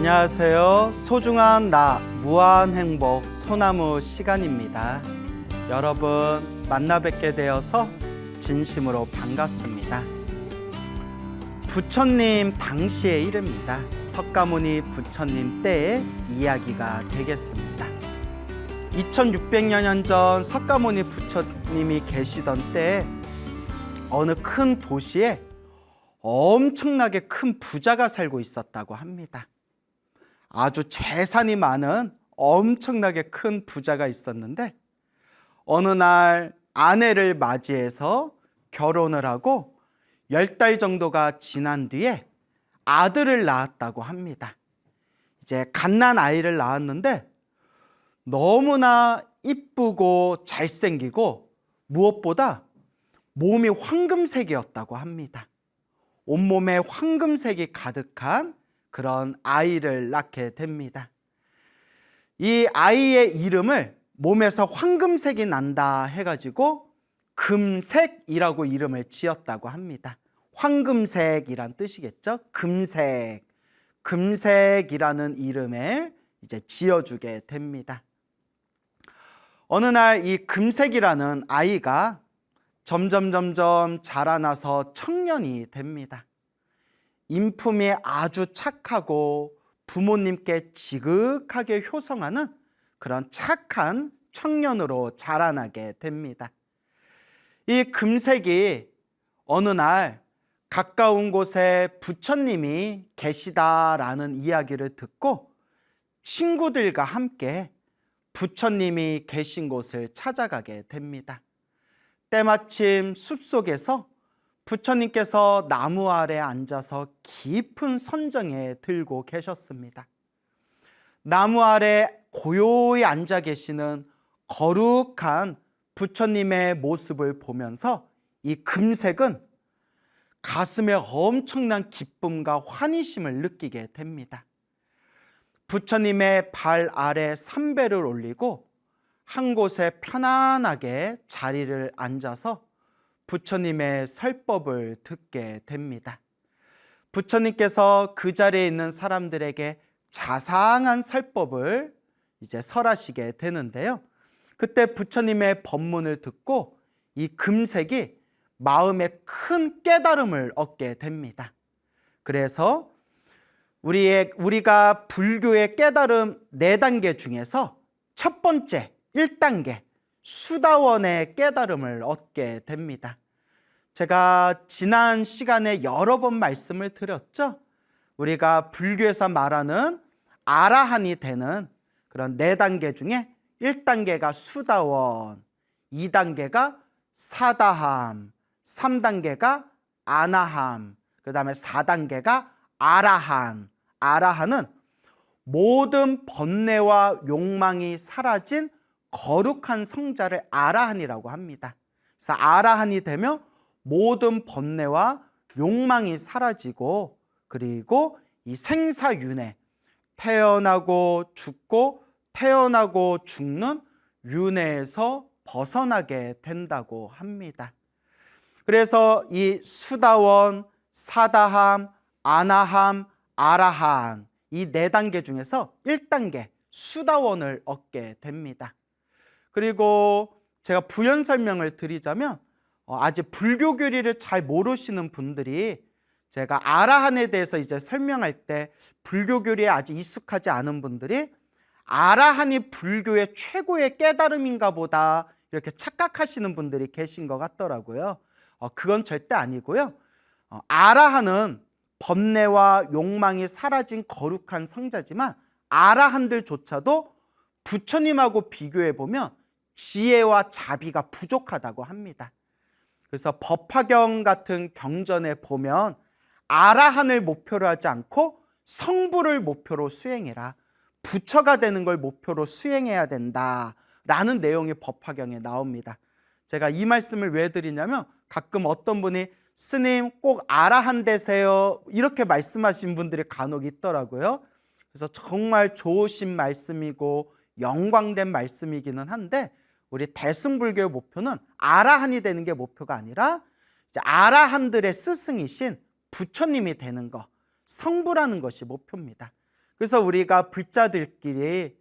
안녕하세요. 소중한 나 무한행복 소나무 시간입니다. 여러분 만나 뵙게 되어서 진심으로 반갑습니다. 부처님 당시의 일입니다. 석가모니 부처님 때의 이야기가 되겠습니다. 2600여 년 전 석가모니 부처님이 계시던 때에 어느 큰 도시에 엄청나게 큰 부자가 살고 있었다고 합니다. 아주 재산이 많은 엄청나게 큰 부자가 있었는데 어느 날 아내를 맞이해서 결혼을 하고 10달 정도가 지난 뒤에 아들을 낳았다고 합니다. 이제 갓난 아이를 낳았는데 너무나 이쁘고 잘생기고 무엇보다 몸이 황금색이었다고 합니다. 온몸에 황금색이 가득한 그런 아이를 낳게 됩니다. 이 아이의 이름을 몸에서 황금색이 난다 해가지고 금색이라고 이름을 지었다고 합니다. 황금색이란 뜻이겠죠? 금색, 금색이라는 이름을 이제 지어주게 됩니다. 어느 날 이 금색이라는 아이가 점점 자라나서 청년이 됩니다. 인품이 아주 착하고 부모님께 지극하게 효성하는 그런 착한 청년으로 자라나게 됩니다. 이 금색이 어느 날 가까운 곳에 부처님이 계시다라는 이야기를 듣고 친구들과 함께 부처님이 계신 곳을 찾아가게 됩니다. 때마침 숲속에서 부처님께서 나무 아래 앉아서 깊은 선정에 들고 계셨습니다. 나무 아래 고요히 앉아 계시는 거룩한 부처님의 모습을 보면서 이 금색은 가슴에 엄청난 기쁨과 환희심을 느끼게 됩니다. 부처님의 발 아래 삼배를 올리고 한 곳에 편안하게 자리를 앉아서 부처님의 설법을 듣게 됩니다. 부처님께서 그 자리에 있는 사람들에게 자상한 설법을 이제 설하시게 되는데요. 그때 부처님의 법문을 듣고 이 금색이 마음에 큰 깨달음을 얻게 됩니다. 그래서 우리가 불교의 깨달음 4단계 중에서 첫 번째 1단계 수다원의 깨달음을 얻게 됩니다. 제가 지난 시간에 여러 번 말씀을 드렸죠. 우리가 불교에서 말하는 아라한이 되는 그런 4단계 중에 1단계가 수다원, 2단계가 사다함, 3단계가 아나함, 그 다음에 4단계가 아라한. 아라한은 모든 번뇌와 욕망이 사라진 거룩한 성자를 아라한이라고 합니다. 그래서 아라한이 되면 모든 번뇌와 욕망이 사라지고 그리고 이 생사윤회, 태어나고 죽고 태어나고 죽는 윤회에서 벗어나게 된다고 합니다. 그래서 이 수다원, 사다함, 아나함, 아라한 이 4단계 중에서 1단계 수다원을 얻게 됩니다. 그리고 제가 부연 설명을 드리자면 아직 불교 교리를 잘 모르시는 분들이 제가 아라한에 대해서 이제 설명할 때 불교 교리에 아직 익숙하지 않은 분들이 아라한이 불교의 최고의 깨달음인가 보다 이렇게 착각하시는 분들이 계신 것 같더라고요. 그건 절대 아니고요. 아라한은 번뇌와 욕망이 사라진 거룩한 성자지만 아라한들조차도 부처님하고 비교해 보면 지혜와 자비가 부족하다고 합니다. 그래서 법화경 같은 경전에 보면 아라한을 목표로 하지 않고 성부를 목표로 수행해라. 부처가 되는 걸 목표로 수행해야 된다라는 내용이 법화경에 나옵니다. 제가 이 말씀을 왜 드리냐면 가끔 어떤 분이 스님 꼭 아라한 되세요 이렇게 말씀하신 분들이 간혹 있더라고요. 그래서 정말 좋으신 말씀이고 영광된 말씀이기는 한데 우리 대승불교의 목표는 아라한이 되는 게 목표가 아니라 이제 아라한들의 스승이신 부처님이 되는 것, 성부라는 것이 목표입니다. 그래서 우리가 불자들끼리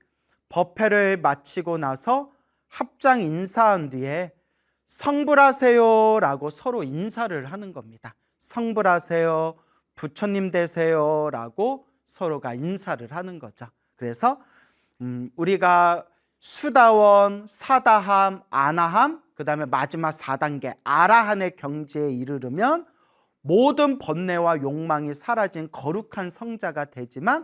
법회를 마치고 나서 합장 인사한 뒤에 성불하세요라고 서로 인사를 하는 겁니다. 성불하세요, 부처님 되세요라고 서로가 인사를 하는 거죠. 그래서 우리가 수다원, 사다함, 아나함, 그 다음에 마지막 4단계 아라한의 경지에 이르르면 모든 번뇌와 욕망이 사라진 거룩한 성자가 되지만,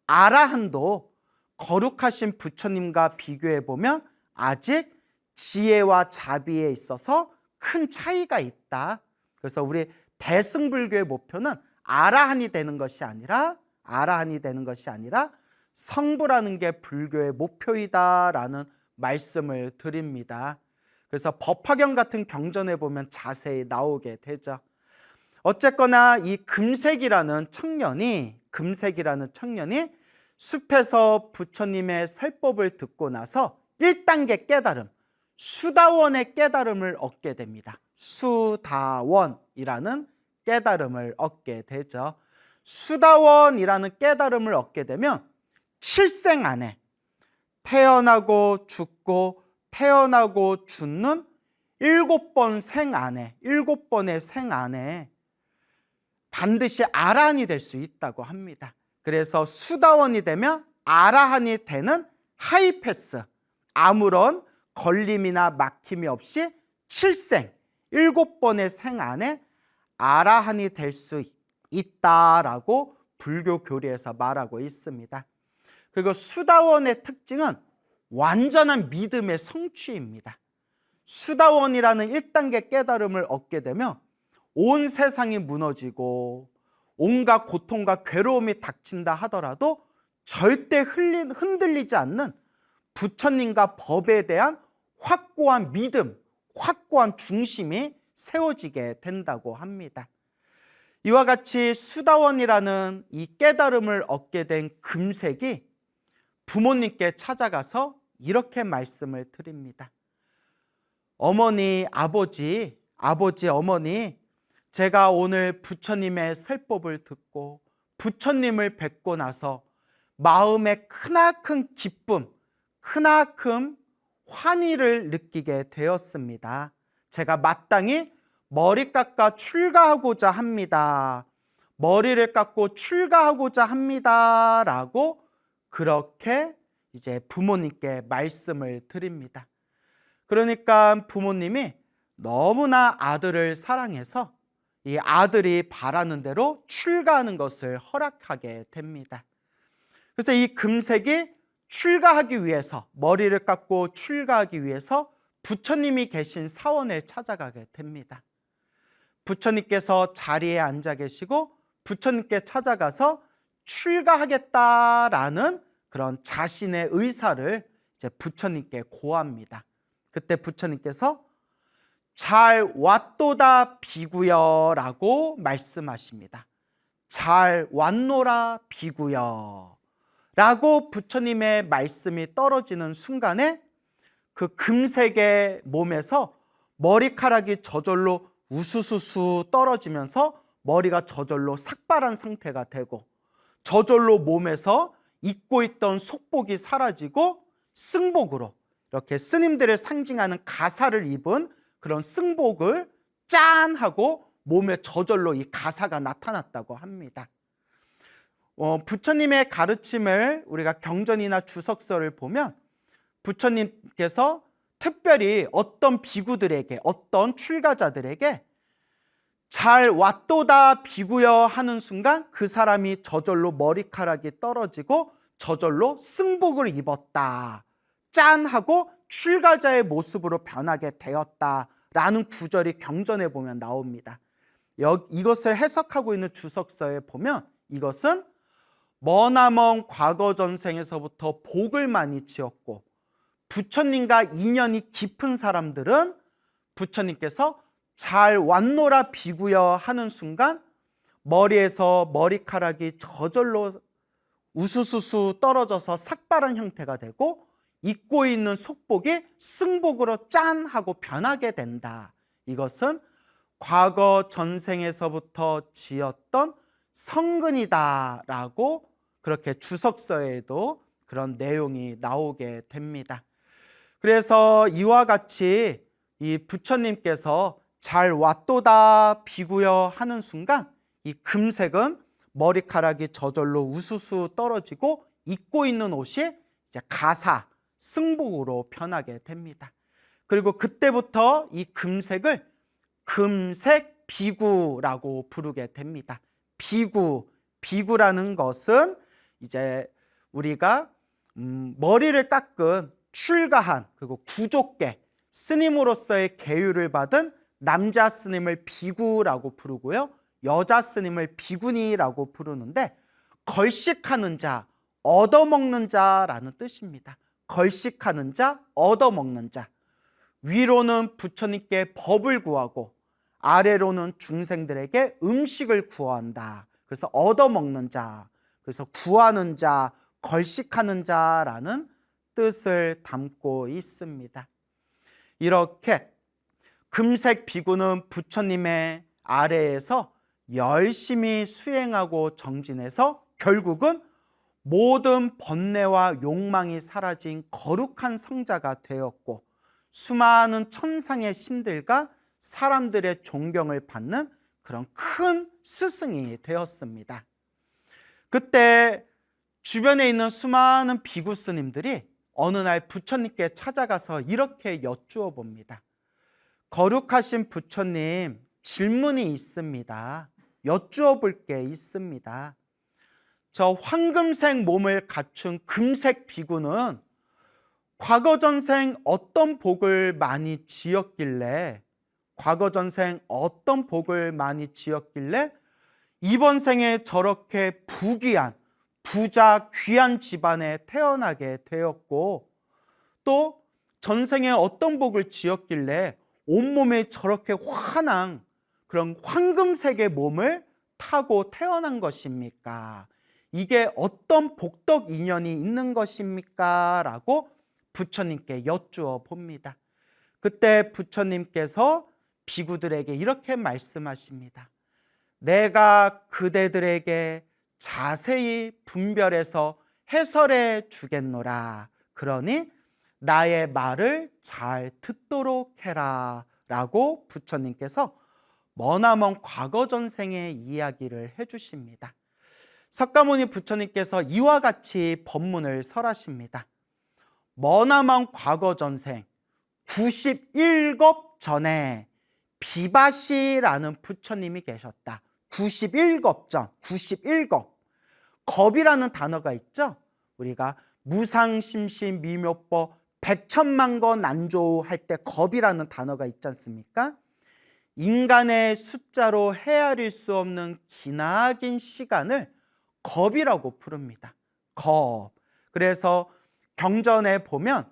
아라한도 거룩하신 부처님과 비교해 보면 아직 지혜와 자비에 있어서 큰 차이가 있다. 그래서 우리 대승불교의 목표는 아라한이 되는 것이 아니라 성불하는 게 불교의 목표이다라는 말씀을 드립니다. 그래서 법화경 같은 경전에 보면 자세히 나오게 되죠. 어쨌거나 이 금색이라는 청년이 숲에서 부처님의 설법을 듣고 나서 1단계 깨달음, 수다원의 깨달음을 얻게 됩니다. 수다원이라는 깨달음을 얻게 되죠. 수다원이라는 깨달음을 얻게 되면 7생 안에 태어나고 죽고 태어나고 죽는 7번의 생 안에 반드시 아라한이 될 수 있다고 합니다. 그래서 수다원이 되면 아라한이 되는 하이패스, 아무런 걸림이나 막힘이 없이 7번의 생 안에 아라한이 될 수 있다라고 불교 교리에서 말하고 있습니다. 그리고 수다원의 특징은 완전한 믿음의 성취입니다. 수다원이라는 1단계 깨달음을 얻게 되면 온 세상이 무너지고 온갖 고통과 괴로움이 닥친다 하더라도 절대 흔들리지 않는 부처님과 법에 대한 확고한 믿음, 확고한 중심이 세워지게 된다고 합니다. 이와 같이 수다원이라는 이 깨달음을 얻게 된 금색이 부모님께 찾아가서 이렇게 말씀을 드립니다. 어머니, 아버지, 어머니, 제가 오늘 부처님의 설법을 듣고 부처님을 뵙고 나서 마음에 크나큰 기쁨, 크나큰 환희를 느끼게 되었습니다. 제가 마땅히 머리 깎아 출가하고자 합니다. 머리를 깎고 출가하고자 합니다. 라고 그렇게 이제 부모님께 말씀을 드립니다. 그러니까 부모님이 너무나 아들을 사랑해서 이 아들이 바라는 대로 출가하는 것을 허락하게 됩니다. 그래서 이 금색이 출가하기 위해서, 머리를 깎고 출가하기 위해서 부처님이 계신 사원에 찾아가게 됩니다. 부처님께서 자리에 앉아 계시고 부처님께 찾아가서 출가하겠다라는 그런 자신의 의사를 이제 부처님께 고합니다. 그때 부처님께서 잘 왔도다 비구여 라고 말씀하십니다. 잘 왔노라 비구여 라고 부처님의 말씀이 떨어지는 순간에 그 금색의 몸에서 머리카락이 저절로 우수수수 떨어지면서 머리가 저절로 삭발한 상태가 되고, 저절로 몸에서 입고 있던 속복이 사라지고 승복으로, 이렇게 스님들을 상징하는 가사를 입은 그런 승복을 짠 하고 몸에 저절로 이 가사가 나타났다고 합니다. 부처님의 가르침을 우리가 경전이나 주석서를 보면 부처님께서 특별히 어떤 비구들에게, 어떤 출가자들에게 잘 왔도다 비구여 하는 순간 그 사람이 저절로 머리카락이 떨어지고 저절로 승복을 입었다, 짠 하고 출가자의 모습으로 변하게 되었다라는 구절이 경전에 보면 나옵니다. 이것을 해석하고 있는 주석서에 보면 이것은 머나먼 과거 전생에서부터 복을 많이 지었고 부처님과 인연이 깊은 사람들은 부처님께서 잘 왔노라 비구여 하는 순간 머리에서 머리카락이 저절로 우수수수 떨어져서 삭발한 형태가 되고 입고 있는 속복이 승복으로 짠 하고 변하게 된다. 이것은 과거 전생에서부터 지었던 성근이다라고 그렇게 주석서에도 그런 내용이 나오게 됩니다. 그래서 이와 같이 이 부처님께서 잘 왔도다 비구여 하는 순간 이 금색은 머리카락이 저절로 우수수 떨어지고 입고 있는 옷이 이제 가사, 승복으로 변하게 됩니다. 그리고 그때부터 이 금색을 금색 비구라고 부르게 됩니다. 비구라는 것은 이제 우리가 머리를 깎은 출가한 그리고 구족계 스님으로서의 계율을 받은 남자 스님을 비구라고 부르고요, 여자 스님을 비구니라고 부르는데 걸식하는 자, 얻어먹는 자라는 뜻입니다. 걸식하는 자, 얻어먹는 자. 위로는 부처님께 법을 구하고 아래로는 중생들에게 음식을 구한다. 그래서 얻어먹는 자, 그래서 구하는 자, 걸식하는 자라는 뜻을 담고 있습니다. 이렇게 금색 비구는 부처님의 아래에서 열심히 수행하고 정진해서 결국은 모든 번뇌와 욕망이 사라진 거룩한 성자가 되었고 수많은 천상의 신들과 사람들의 존경을 받는 그런 큰 스승이 되었습니다. 그때 주변에 있는 수많은 비구 스님들이 어느 날 부처님께 찾아가서 이렇게 여쭈어 봅니다. 거룩하신 부처님, 질문이 있습니다. 여쭈어 볼 게 있습니다. 저 황금색 몸을 갖춘 금색 비구는 과거 전생 어떤 복을 많이 지었길래 이번 생에 저렇게 부귀한 부자 귀한 집안에 태어나게 되었고, 또 전생에 어떤 복을 지었길래 온몸에 저렇게 환한 그런 황금색의 몸을 타고 태어난 것입니까? 이게 어떤 복덕 인연이 있는 것입니까? 라고 부처님께 여쭈어 봅니다. 그때 부처님께서 비구들에게 이렇게 말씀하십니다. 내가 그대들에게 자세히 분별해서 해설해 주겠노라. 그러니 나의 말을 잘 듣도록 해라. 라고 부처님께서 머나먼 과거 전생의 이야기를 해주십니다. 석가모니 부처님께서 이와 같이 법문을 설하십니다. 머나먼 과거 전생 91겁 전에 비바시라는 부처님이 계셨다. 91겁 전, 91겁. 겁이라는 단어가 있죠. 우리가 무상심시 미묘법 백천만거 난조 할 때 겁이라는 단어가 있지 않습니까? 인간의 숫자로 헤아릴 수 없는 기나긴 시간을 겁이라고 부릅니다. 겁. 그래서 경전에 보면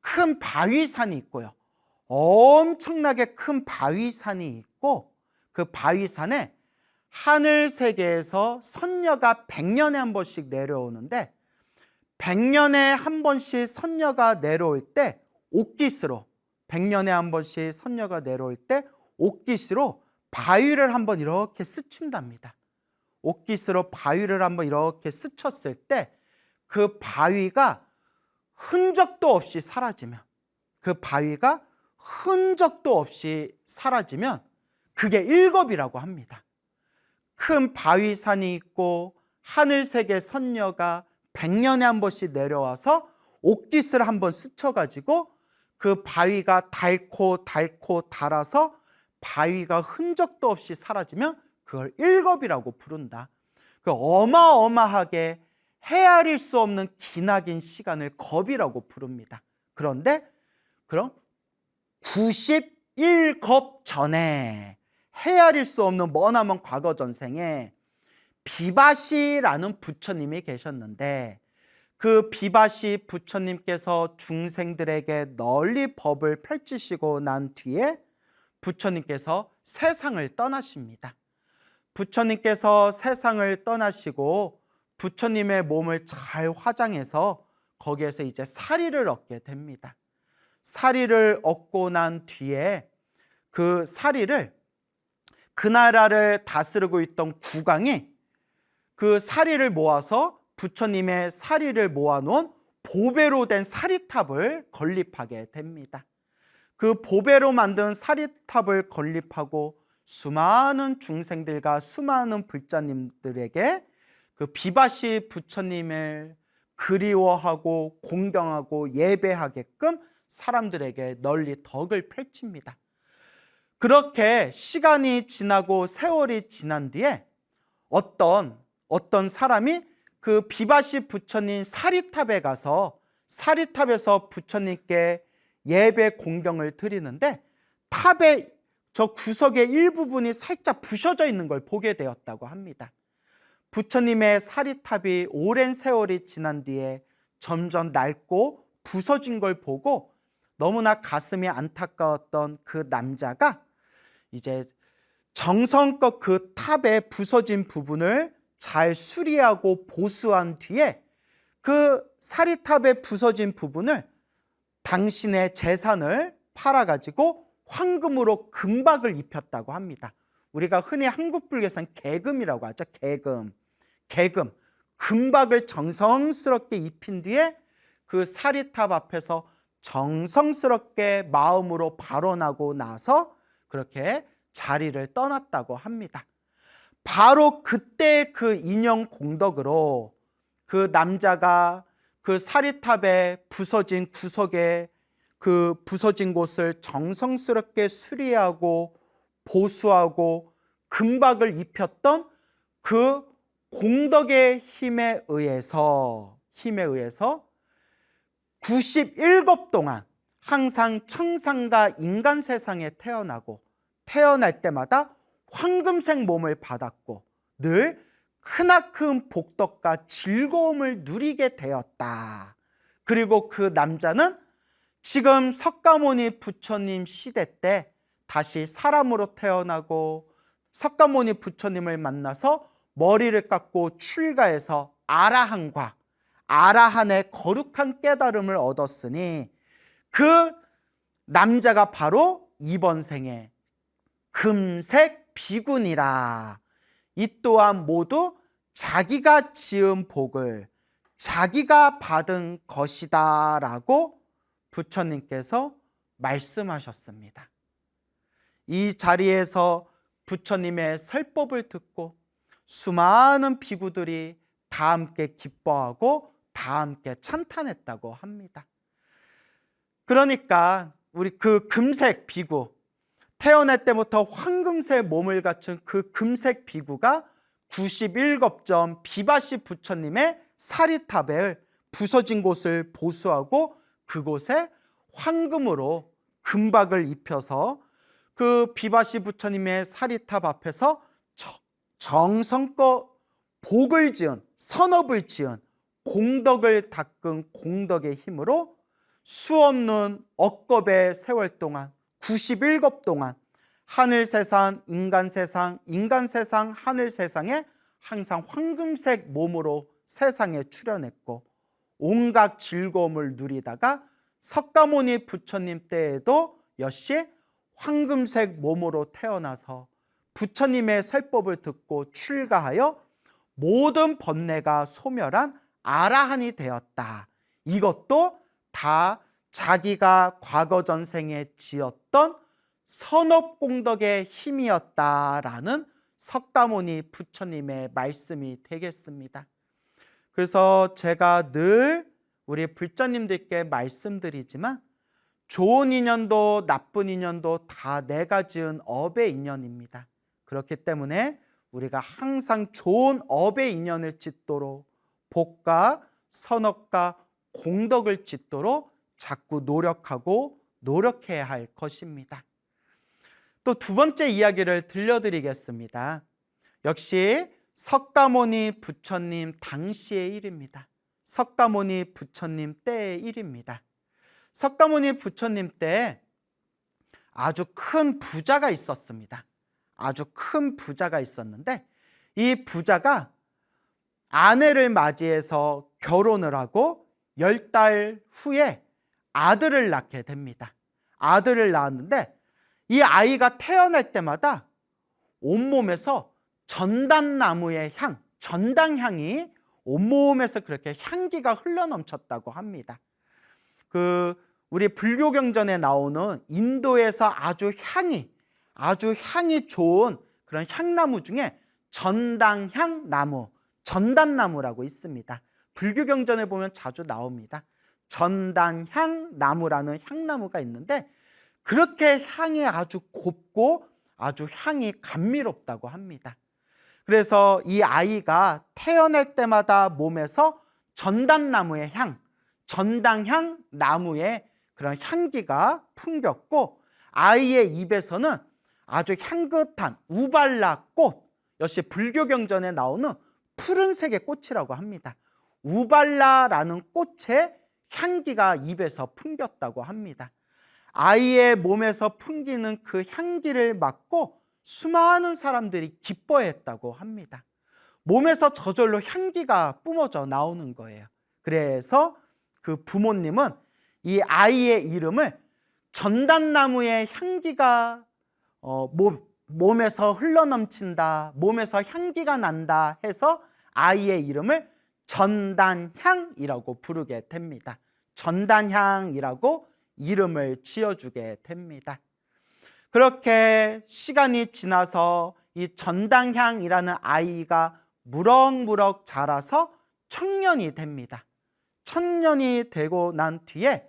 큰 바위산이 있고요, 엄청나게 큰 바위산이 있고, 그 바위산에 하늘 세계에서 선녀가 100년에 한 번씩 내려오는데, 100년에 한 번씩 선녀가 내려올 때 옥기스로, 100년에 한 번씩 선녀가 내려올 때 옥기스로 바위를 한번 이렇게 스친답니다. 옥기스로 바위를 한번 이렇게 스쳤을 때 그 바위가 흔적도 없이 사라지면, 그게 일겁이라고 합니다. 큰 바위산이 있고 하늘색의 선녀가 100년에 한 번씩 내려와서 옥깃을 한번 스쳐가지고 그 바위가 닳고 닳아서 바위가 흔적도 없이 사라지면 그걸 일겁이라고 부른다. 그 어마어마하게 헤아릴 수 없는 기나긴 시간을 겁이라고 부릅니다. 그런데 그럼 91겁 전에 헤아릴 수 없는 머나먼 과거 전생에 비바시라는 부처님이 계셨는데, 그 비바시 부처님께서 중생들에게 널리 법을 펼치시고 난 뒤에 부처님께서 세상을 떠나십니다. 부처님께서 세상을 떠나시고 부처님의 몸을 잘 화장해서 거기에서 이제 사리를 얻게 됩니다. 사리를 얻고 난 뒤에 그 사리를, 그 나라를 다스리고 있던 국왕이 그 사리를 모아서 부처님의 사리를 모아놓은 보배로 된 사리탑을 건립하게 됩니다. 그 보배로 만든 사리탑을 건립하고 수많은 중생들과 수많은 불자님들에게 그 비바시 부처님을 그리워하고 공경하고 예배하게끔 사람들에게 널리 덕을 펼칩니다. 그렇게 시간이 지나고 세월이 지난 뒤에 어떤 사람이 그 비바시 부처님 사리탑에 가서 사리탑에서 부처님께 예배 공경을 드리는데 탑의 저 구석의 일부분이 살짝 부셔져 있는 걸 보게 되었다고 합니다. 부처님의 사리탑이 오랜 세월이 지난 뒤에 점점 낡고 부서진 걸 보고 너무나 가슴이 안타까웠던 그 남자가 이제 정성껏 그 탑의 부서진 부분을 잘 수리하고 보수한 뒤에 그 사리탑의 부서진 부분을 당신의 재산을 팔아가지고 황금으로 금박을 입혔다고 합니다. 우리가 흔히 한국 불교에서는 계금이라고 하죠. 계금. 금박을 정성스럽게 입힌 뒤에 그 사리탑 앞에서 정성스럽게 마음으로 발언하고 나서 그렇게 자리를 떠났다고 합니다. 바로 그때 그 인연 공덕으로 그 남자가 그 사리탑의 부서진 구석에 그 부서진 곳을 정성스럽게 수리하고 보수하고 금박을 입혔던 그 공덕의 힘에 의해서 97급 동안 항상 청상과 인간 세상에 태어나고 태어날 때마다 황금색 몸을 받았고 늘 크나큰 복덕과 즐거움을 누리게 되었다. 그리고 그 남자는 지금 석가모니 부처님 시대 때 다시 사람으로 태어나고 석가모니 부처님을 만나서 머리를 깎고 출가해서 아라한의 거룩한 깨달음을 얻었으니 그 남자가 바로 이번 생에 금색 비군이라. 이 또한 모두 자기가 지은 복을 자기가 받은 것이다 라고 부처님께서 말씀하셨습니다. 이 자리에서 부처님의 설법을 듣고 수많은 비구들이 다 함께 기뻐하고 다 함께 찬탄했다고 합니다. 그러니까 우리 그 금색 비구, 태어날 때부터 황금색 몸을 갖춘 그 금색 비구가 97겁점 비바시 부처님의 사리탑을 부서진 곳을 보수하고 그곳에 황금으로 금박을 입혀서 그 비바시 부처님의 사리탑 앞에서 정성껏 복을 지은, 선업을 지은 공덕을 닦은 공덕의 힘으로 수없는 억겁의 세월 동안 97겁 동안 하늘세상, 인간세상, 인간세상, 하늘세상에 항상 황금색 몸으로 세상에 출현했고 온갖 즐거움을 누리다가 석가모니 부처님 때에도 역시 황금색 몸으로 태어나서 부처님의 설법을 듣고 출가하여 모든 번뇌가 소멸한 아라한이 되었다. 이것도 다 자기가 과거 전생에 지었던 선업공덕의 힘이었다라는 석가모니 부처님의 말씀이 되겠습니다. 그래서 제가 늘 우리 불자님들께 말씀드리지만 좋은 인연도 나쁜 인연도 다 내가 지은 업의 인연입니다. 그렇기 때문에 우리가 항상 좋은 업의 인연을 짓도록 복과 선업과 공덕을 짓도록 자꾸 노력해야 할 것입니다. 또 두 번째 이야기를 들려드리겠습니다. 역시 석가모니 부처님 당시의 일입니다. 석가모니 부처님 때의 일입니다. 석가모니 부처님 때 아주 큰 부자가 있었습니다. 아주 큰 부자가 있었는데 이 부자가 아내를 맞이해서 결혼을 하고 10달 후에 아들을 낳게 됩니다. 아들을 낳았는데 이 아이가 태어날 때마다 온몸에서 전단나무의 향, 전당향이 온몸에서 그렇게 향기가 흘러넘쳤다고 합니다. 우리 불교 경전에 나오는 인도에서 아주 향이 좋은 그런 향나무 중에 전당향 나무, 전단나무라고 있습니다. 불교 경전에 보면 자주 나옵니다. 전당향 나무라는 향나무가 있는데 그렇게 향이 아주 곱고 아주 향이 감미롭다고 합니다. 그래서 이 아이가 태어날 때마다 몸에서 전단나무의 향, 전당향 나무의 그런 향기가 풍겼고, 아이의 입에서는 아주 향긋한 우발라 꽃, 역시 불교 경전에 나오는 푸른색의 꽃이라고 합니다. 우발라라는 꽃의 향기가 입에서 풍겼다고 합니다. 아이의 몸에서 풍기는 그 향기를 맡고 수많은 사람들이 기뻐했다고 합니다. 몸에서 저절로 향기가 뿜어져 나오는 거예요. 그래서 그 부모님은 이 아이의 이름을 전단나무의 향기가 몸에서 흘러넘친다, 몸에서 향기가 난다 해서 아이의 이름을 전단향이라고 부르게 됩니다. 전단향이라고 이름을 지어주게 됩니다. 그렇게 시간이 지나서 이 전당향이라는 아이가 무럭무럭 자라서 청년이 됩니다. 청년이 되고 난 뒤에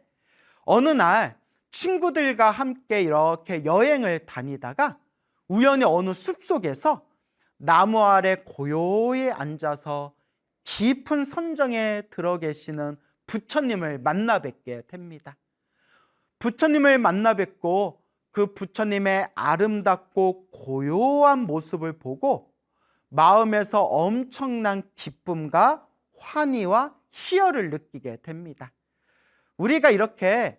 어느 날 친구들과 함께 이렇게 여행을 다니다가 우연히 어느 숲속에서 나무 아래 고요히 앉아서 깊은 선정에 들어 계시는 부처님을 만나 뵙게 됩니다. 부처님을 만나 뵙고 그 부처님의 아름답고 고요한 모습을 보고 마음에서 엄청난 기쁨과 환희와 희열을 느끼게 됩니다. 우리가 이렇게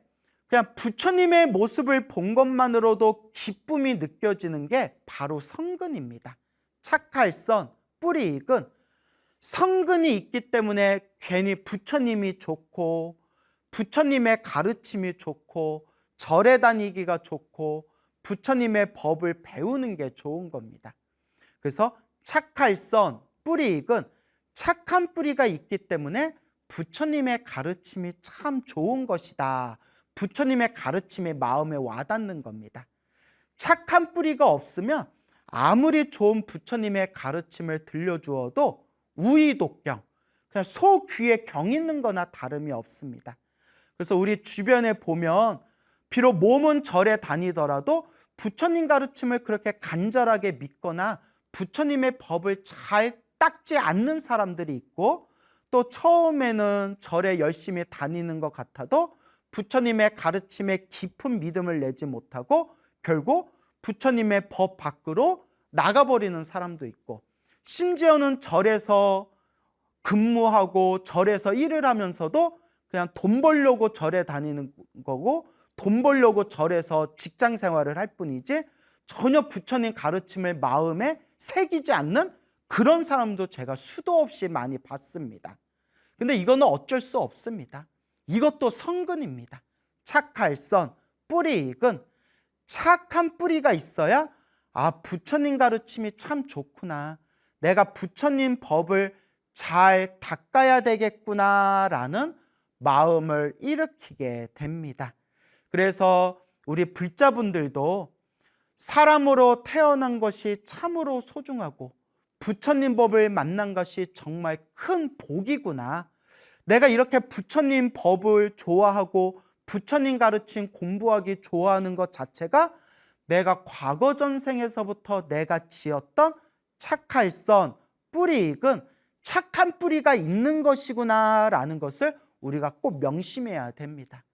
그냥 부처님의 모습을 본 것만으로도 기쁨이 느껴지는 게 바로 성근입니다. 착할선, 뿌리 익은 성근이 있기 때문에 괜히 부처님이 좋고 부처님의 가르침이 좋고 절에 다니기가 좋고 부처님의 법을 배우는 게 좋은 겁니다. 그래서 착할선, 뿌리 익은 착한 뿌리가 있기 때문에 부처님의 가르침이 참 좋은 것이다. 부처님의 가르침이 마음에 와닿는 겁니다. 착한 뿌리가 없으면 아무리 좋은 부처님의 가르침을 들려주어도 우의독경, 그냥 소 귀에 경 있는 거나 다름이 없습니다. 그래서 우리 주변에 보면 비록 몸은 절에 다니더라도 부처님 가르침을 그렇게 간절하게 믿거나 부처님의 법을 잘 닦지 않는 사람들이 있고, 또 처음에는 절에 열심히 다니는 것 같아도 부처님의 가르침에 깊은 믿음을 내지 못하고 결국 부처님의 법 밖으로 나가버리는 사람도 있고, 심지어는 절에서 근무하고 절에서 일을 하면서도 그냥 돈 벌려고 절에 다니는 거고 돈 벌려고 절에서 직장 생활을 할 뿐이지 전혀 부처님 가르침을 마음에 새기지 않는 그런 사람도 제가 수도 없이 많이 봤습니다. 근데 이거는 어쩔 수 없습니다. 이것도 성근입니다. 착할선, 뿌리 익은 착한 뿌리가 있어야 부처님 가르침이 참 좋구나, 내가 부처님 법을 잘 닦아야 되겠구나라는 마음을 일으키게 됩니다. 그래서 우리 불자분들도 사람으로 태어난 것이 참으로 소중하고 부처님 법을 만난 것이 정말 큰 복이구나, 내가 이렇게 부처님 법을 좋아하고 부처님 가르침 공부하기 좋아하는 것 자체가 내가 과거 전생에서부터 내가 지었던 착할선, 뿌리 익은 착한 뿌리가 있는 것이구나라는 것을 우리가 꼭 명심해야 됩니다.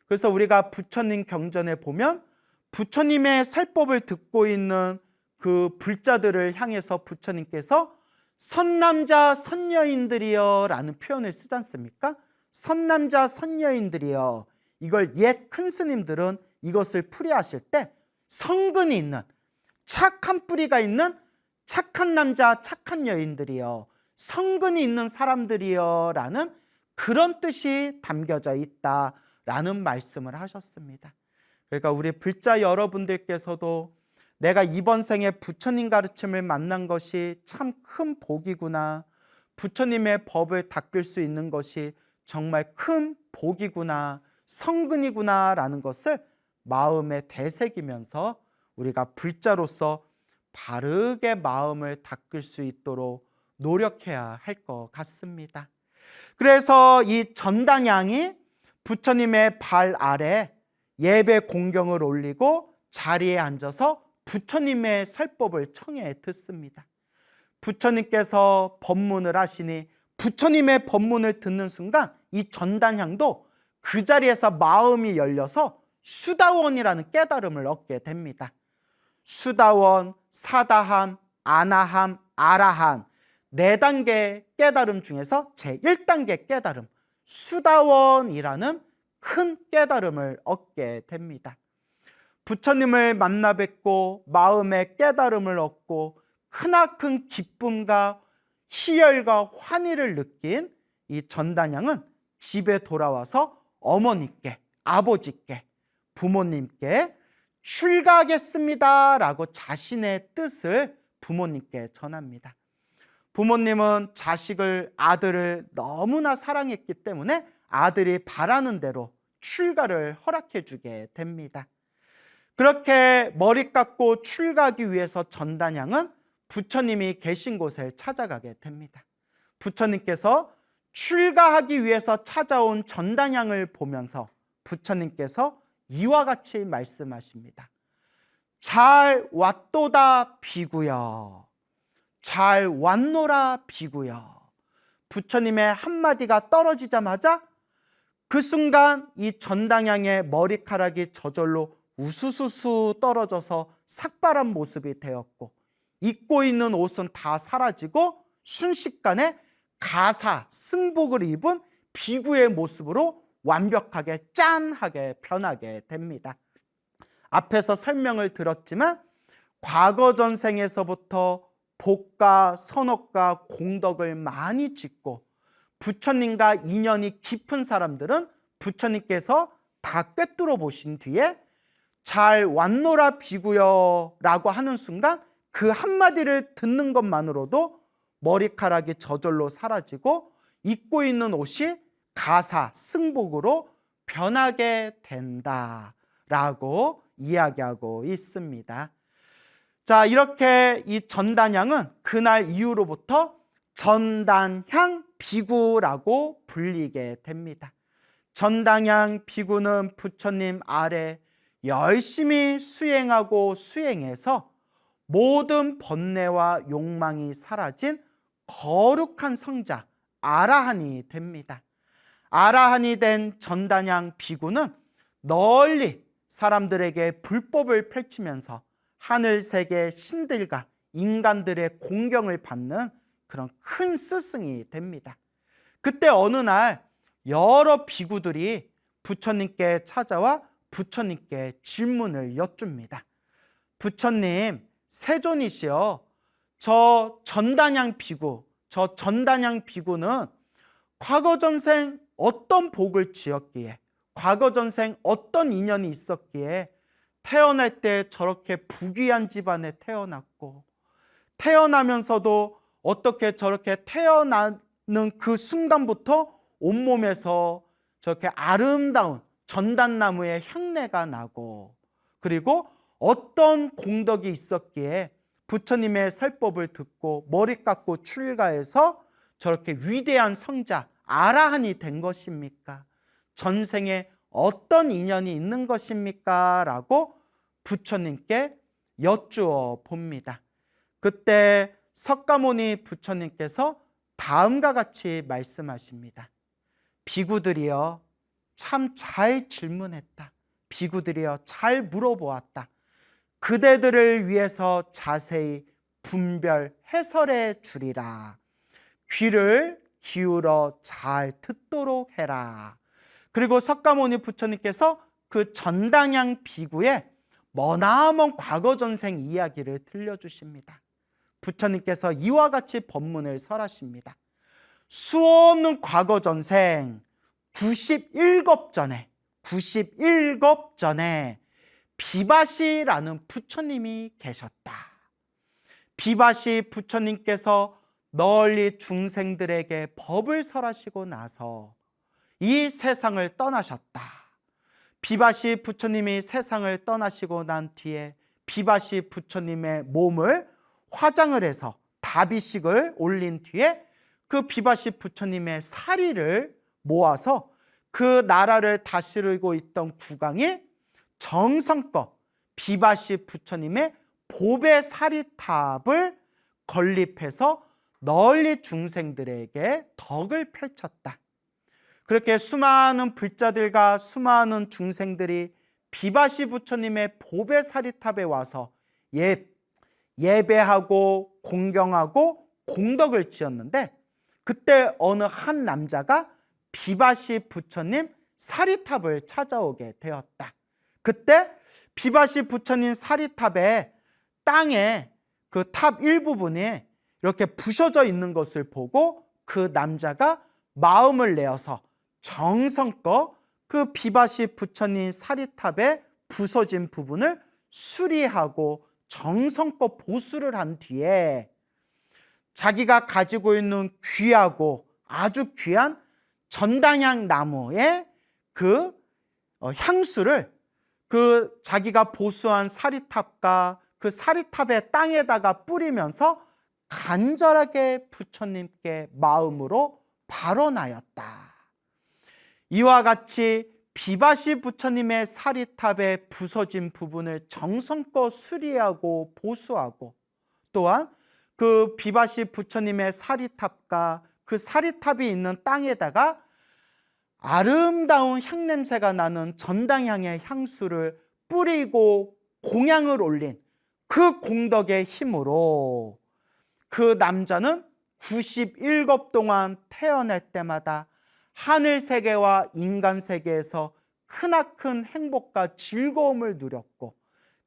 그래서 우리가 부처님 경전에 보면 부처님의 설법을 듣고 있는 그 불자들을 향해서 부처님께서 선남자 선여인들이여 라는 표현을 쓰지 않습니까? 선남자 선여인들이여, 이걸 옛 큰 스님들은 이것을 풀이하실 때 성근이 있는 착한 뿌리가 있는 착한 남자 착한 여인들이여, 성근이 있는 사람들이여 라는 그런 뜻이 담겨져 있다라는 말씀을 하셨습니다. 그러니까 우리 불자 여러분들께서도 내가 이번 생에 부처님 가르침을 만난 것이 참 큰 복이구나, 부처님의 법을 닦을 수 있는 것이 정말 큰 복이구나, 성근이구나 라는 것을 마음에 되새기면서 우리가 불자로서 바르게 마음을 닦을 수 있도록 노력해야 할 것 같습니다. 그래서 이 전단양이 부처님의 발 아래 예배 공경을 올리고 자리에 앉아서 부처님의 설법을 청해 듣습니다. 부처님께서 법문을 하시니 부처님의 법문을 듣는 순간 이 전단향도 그 자리에서 마음이 열려서 수다원이라는 깨달음을 얻게 됩니다. 수다원, 사다함, 아나함, 아라한 4단계 깨달음 중에서 제1단계 깨달음, 수다원이라는 큰 깨달음을 얻게 됩니다. 부처님을 만나 뵙고 마음의 깨달음을 얻고 크나큰 기쁨과 희열과 환희를 느낀 이 전단양은 집에 돌아와서 어머니께, 아버지께, 부모님께 출가하겠습니다 라고 자신의 뜻을 부모님께 전합니다. 부모님은 자식을, 아들을 너무나 사랑했기 때문에 아들이 바라는 대로 출가를 허락해 주게 됩니다. 그렇게 머리 깎고 출가하기 위해서 전단양은 부처님이 계신 곳을 찾아가게 됩니다. 부처님께서 출가하기 위해서 찾아온 전단양을 보면서 부처님께서 이와 같이 말씀하십니다. 잘 왔도다 비구여, 잘 왔노라 비구여. 부처님의 한마디가 떨어지자마자 그 순간 이 전단양의 머리카락이 저절로 우수수수 떨어져서 삭발한 모습이 되었고 입고 있는 옷은 다 사라지고 순식간에 가사, 승복을 입은 비구의 모습으로 완벽하게 짠하게 변하게 됩니다. 앞에서 설명을 들었지만 과거 전생에서부터 복과 선업과 공덕을 많이 짓고 부처님과 인연이 깊은 사람들은 부처님께서 다 꿰뚫어 보신 뒤에 잘 왔노라 비구여 라고 하는 순간 그 한마디를 듣는 것만으로도 머리카락이 저절로 사라지고 입고 있는 옷이 가사, 승복으로 변하게 된다라고 이야기하고 있습니다. 자, 이렇게 이 전단양은 그날 이후로부터 전단향 비구라고 불리게 됩니다. 전단향 비구는 부처님 아래 열심히 수행하고 수행해서 모든 번뇌와 욕망이 사라진 거룩한 성자 아라한이 됩니다. 아라한이 된 전단양 비구는 널리 사람들에게 불법을 펼치면서 하늘세계 신들과 인간들의 공경을 받는 그런 큰 스승이 됩니다. 그때 어느 날 여러 비구들이 부처님께 찾아와 부처님께 질문을 여쭙니다. 부처님, 세존이시여, 저 전단양 비구는 과거 전생 어떤 복을 지었기에, 과거 전생 어떤 인연이 있었기에 태어날 때 저렇게 부귀한 집안에 태어났고, 태어나면서도 어떻게 저렇게 태어나는 그 순간부터 온몸에서 저렇게 아름다운 전단나무의 향내가 나고, 그리고 어떤 공덕이 있었기에 부처님의 설법을 듣고 머리 깎고 출가해서 저렇게 위대한 성자 아라한이 된 것입니까? 전생에 어떤 인연이 있는 것입니까? 라고 부처님께 여쭈어 봅니다. 그때 석가모니 부처님께서 다음과 같이 말씀하십니다. 비구들이여, 참 잘 질문했다. 비구들이여, 잘 물어보았다. 그대들을 위해서 자세히 분별 해설해 주리라. 귀를 기울여 잘 듣도록 해라. 그리고 석가모니 부처님께서 그 전단양 비구의 머나먼 과거 전생 이야기를 들려주십니다. 부처님께서 이와 같이 법문을 설하십니다. 수없는 과거 전생 97겁 전에 비바시라는 부처님이 계셨다. 비바시 부처님께서 널리 중생들에게 법을 설하시고 나서 이 세상을 떠나셨다. 비바시 부처님이 세상을 떠나시고 난 뒤에 비바시 부처님의 몸을 화장을 해서 다비식을 올린 뒤에 그 비바시 부처님의 사리를 모아서 그 나라를 다스리고 있던 국왕이 정성껏 비바시 부처님의 보배 사리탑을 건립해서 널리 중생들에게 덕을 펼쳤다. 그렇게 수많은 불자들과 수많은 중생들이 비바시 부처님의 보배 사리탑에 와서 예배하고 공경하고 공덕을 지었는데, 그때 어느 한 남자가 비바시 부처님 사리탑을 찾아오게 되었다. 그때 비바시 부처님 사리탑의 땅에 그 탑 일부분이 이렇게 부셔져 있는 것을 보고 그 남자가 마음을 내어서 정성껏 그 비바시 부처님 사리탑의 부서진 부분을 수리하고 정성껏 보수를 한 뒤에 자기가 가지고 있는 귀하고 아주 귀한 전당향 나무의 그 향수를 그 자기가 보수한 사리탑과 그 사리탑의 땅에다가 뿌리면서 간절하게 부처님께 마음으로 발언하였다. 이와 같이 비바시 부처님의 사리탑의 부서진 부분을 정성껏 수리하고 보수하고, 또한 그 비바시 부처님의 사리탑과 그 사리탑이 있는 땅에다가 아름다운 향냄새가 나는 전당향의 향수를 뿌리고 공양을 올린 그 공덕의 힘으로 그 남자는 97급 동안 태어날 때마다 하늘 세계와 인간 세계에서 크나큰 행복과 즐거움을 누렸고,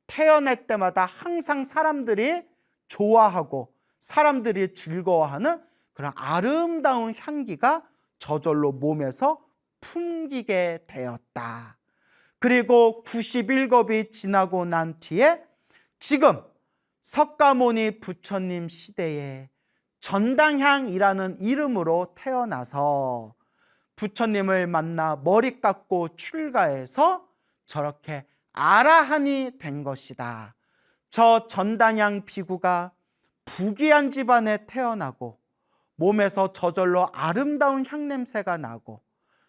태어날 때마다 항상 사람들이 좋아하고 사람들이 즐거워하는 그런 아름다운 향기가 저절로 몸에서 풍기게 되었다. 그리고 91급이 지나고 난 뒤에 지금 석가모니 부처님 시대에 전당향이라는 이름으로 태어나서 부처님을 만나 머리 깎고 출가해서 저렇게 아라한이 된 것이다. 저 전당향 비구가 부귀한 집안에 태어나고 몸에서 저절로 아름다운 향냄새가 나고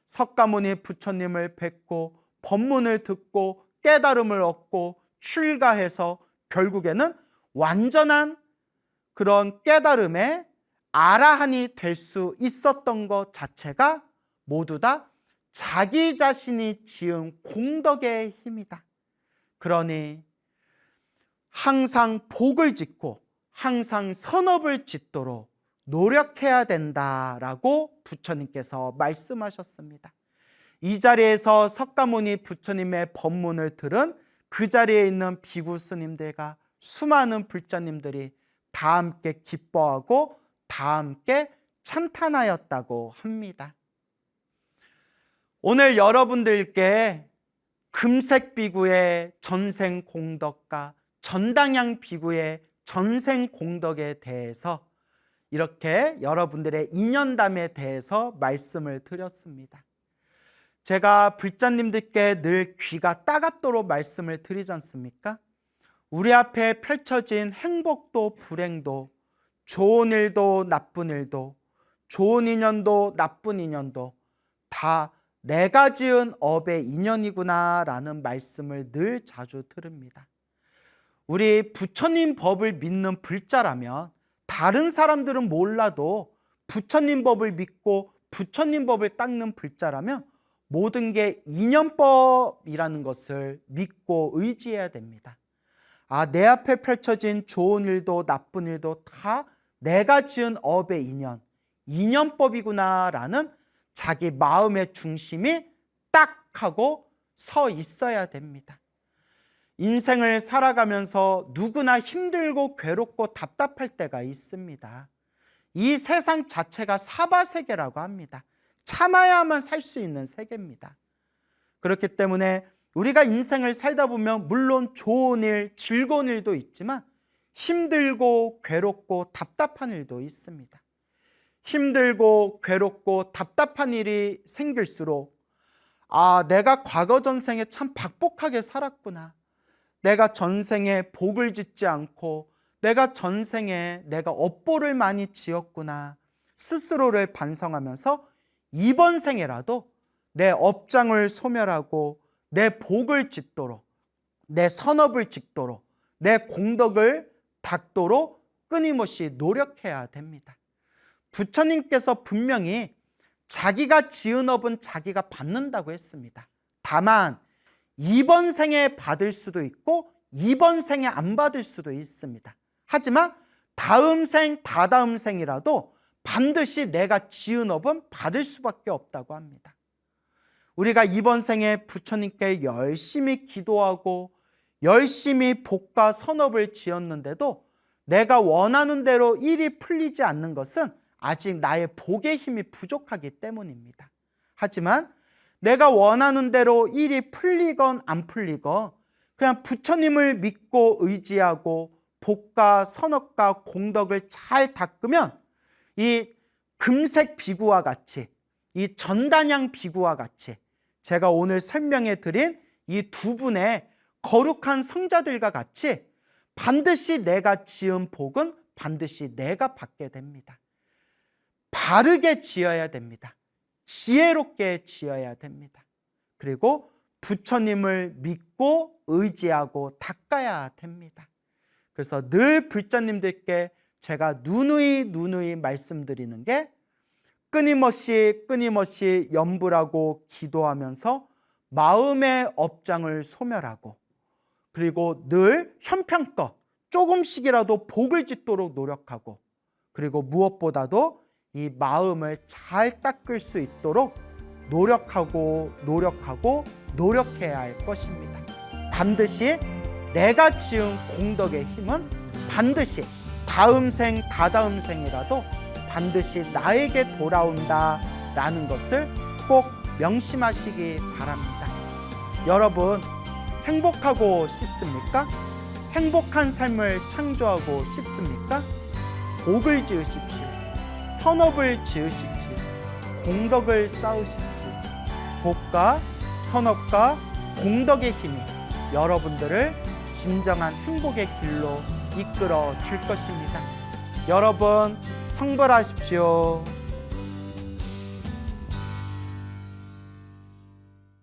석가모니 부처님을 뵙고 법문을 듣고 깨달음을 얻고 출가해서 결국에는 완전한 그런 깨달음의 아라한이 될 수 있었던 것 자체가 모두 다 자기 자신이 지은 공덕의 힘이다. 그러니 항상 복을 짓고 항상 선업을 짓도록 노력해야 된다라고 부처님께서 말씀하셨습니다. 이 자리에서 석가모니 부처님의 법문을 들은 그 자리에 있는 비구 스님들과 수많은 불자님들이 다 함께 기뻐하고 다 함께 찬탄하였다고 합니다. 오늘 여러분들께 금색 비구의 전생 공덕과 전당향 비구의 전생 공덕에 대해서 이렇게 여러분들의 인연담에 대해서 말씀을 드렸습니다. 제가 불자님들께 늘 귀가 따갑도록 말씀을 드리지 않습니까? 우리 앞에 펼쳐진 행복도 불행도, 좋은 일도 나쁜 일도, 좋은 인연도 나쁜 인연도 다 내가 지은 업의 인연이구나 라는 말씀을 늘 자주 들읍니다. 우리 부처님 법을 믿는 불자라면 다른 사람들은 몰라도 부처님 법을 믿고 부처님 법을 닦는 불자라면 모든 게 인연법이라는 것을 믿고 의지해야 됩니다. 내 앞에 펼쳐진 좋은 일도 나쁜 일도 다 내가 지은 업의 인연, 인연법이구나 라는 자기 마음의 중심이 딱 하고 서 있어야 됩니다. 인생을 살아가면서 누구나 힘들고 괴롭고 답답할 때가 있습니다. 이 세상 자체가 사바세계라고 합니다. 참아야만 살 수 있는 세계입니다. 그렇기 때문에 우리가 인생을 살다 보면 물론 좋은 일, 즐거운 일도 있지만 힘들고 괴롭고 답답한 일도 있습니다. 힘들고 괴롭고 답답한 일이 생길수록 내가 과거 전생에 참 박복하게 살았구나. 내가 전생에 복을 짓지 않고 내가 전생에 내가 업보를 많이 지었구나. 스스로를 반성하면서 이번 생에라도 내 업장을 소멸하고 내 복을 짓도록, 내 선업을 짓도록, 내 공덕을 닦도록 끊임없이 노력해야 됩니다. 부처님께서 분명히 자기가 지은 업은 자기가 받는다고 했습니다. 다만 이번 생에 받을 수도 있고 이번 생에 안 받을 수도 있습니다. 하지만 다음 생, 다다음 생이라도 반드시 내가 지은 업은 받을 수밖에 없다고 합니다. 우리가 이번 생에 부처님께 열심히 기도하고 열심히 복과 선업을 지었는데도 내가 원하는 대로 일이 풀리지 않는 것은 아직 나의 복의 힘이 부족하기 때문입니다. 하지만 내가 원하는 대로 일이 풀리건 안 풀리건 그냥 부처님을 믿고 의지하고 복과 선업과 공덕을 잘 닦으면 이 금색 비구와 같이, 이 전단양 비구와 같이 제가 오늘 설명해 드린 이 두 분의 거룩한 성자들과 같이 반드시 내가 지은 복은 반드시 내가 받게 됩니다. 바르게 지어야 됩니다. 지혜롭게 지어야 됩니다. 그리고 부처님을 믿고 의지하고 닦아야 됩니다. 그래서 늘 불자님들께 제가 누누이 말씀드리는 게 끊임없이 염불하고 기도하면서 마음의 업장을 소멸하고 그리고 늘 형편껏 조금씩이라도 복을 짓도록 노력하고 그리고 무엇보다도 이 마음을 잘 닦을 수 있도록 노력해야 할 것입니다. 반드시 내가 지은 공덕의 힘은 반드시 다음 생, 다다음 생이라도 반드시 나에게 돌아온다라는 것을 꼭 명심하시기 바랍니다. 여러분, 행복하고 싶습니까? 행복한 삶을 창조하고 싶습니까? 복을 지으십시오. 선업을 지으십시오. 공덕을 쌓으십시오. 복과 선업과 공덕의 힘이 여러분들을 진정한 행복의 길로 이끌어 줄 것입니다. 여러분, 성불하십시오.